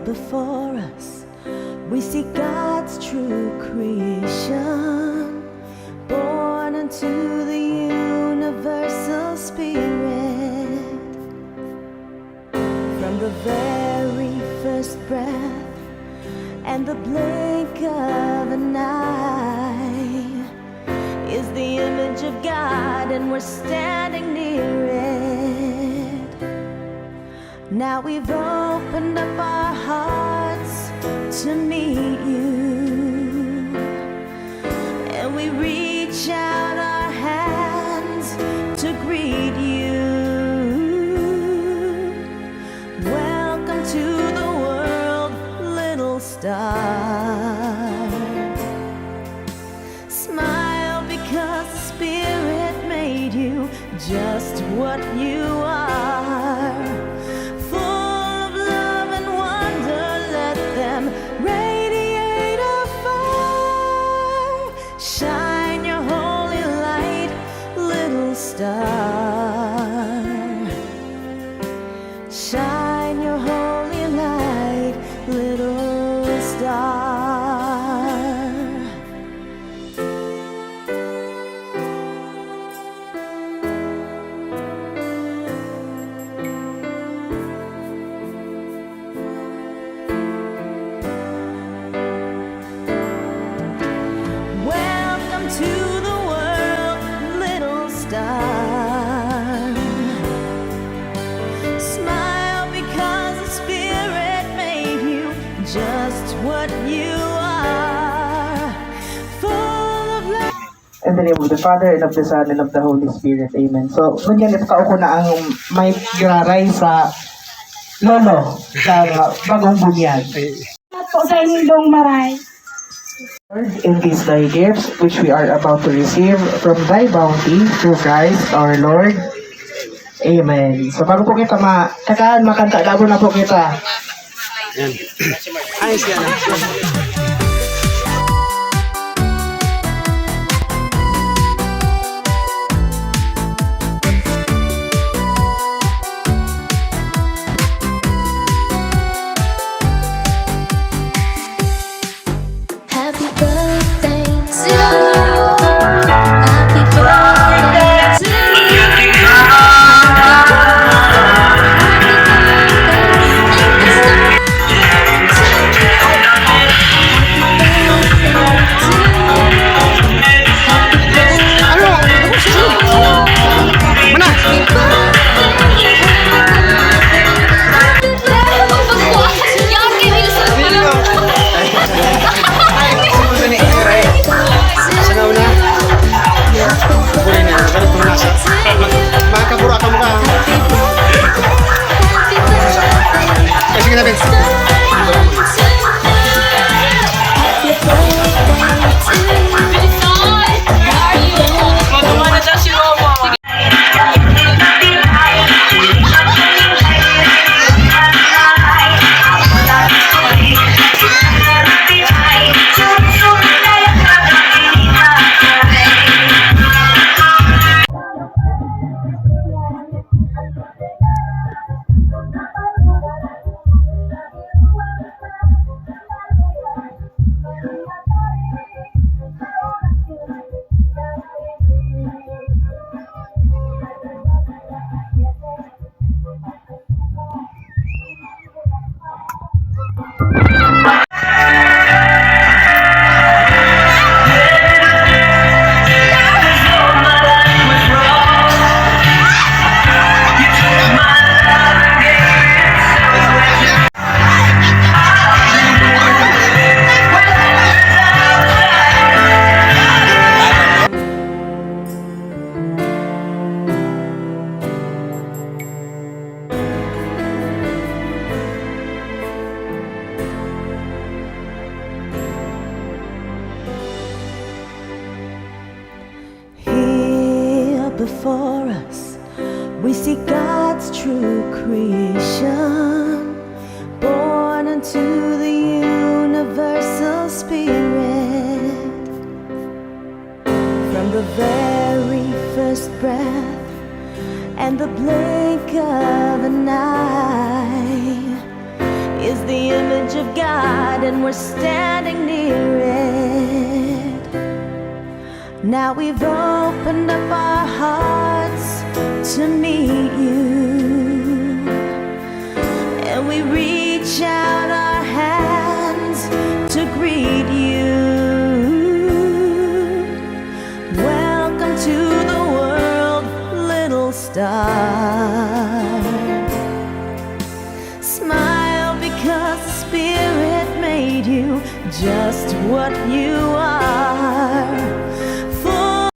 before us, we see God's true creation, born into the universal spirit. From the very first breath and the blink of an eye is the image of God, and we're standing near it. Now we've opened up our hearts to meet you, and we reach out our hands to greet you. Welcome to the world, little star. Smile because the Spirit made you just what you are. Full of love and wonder, let them radiate afar. Shine your holy light, little star. Shine your holy light, little star. Welcome to the world, little star. Smile because the Spirit made you just what you are. Full of love. In the name of the Father, and of the Son, and of the Holy Spirit. Amen. So, ganyan, ipakao ko na ang may graray sa lolo sa bagong bunyag. Po sa inyong maray. Lord, in these thy gifts, which we are about to receive from thy bounty through Christ our Lord. Amen. So, bago po kita makanta, labo na po kita. Ayos yan. Happy birthday to you. Happy birthday to you. Makakabura ka mukha. Sige na, Vince. Before us, we see God's true creation, born into the universal spirit. From the very first breath and the blink of an eye is the image of God, and we're standing near it. Now we've opened up our hearts to meet you, and we reach out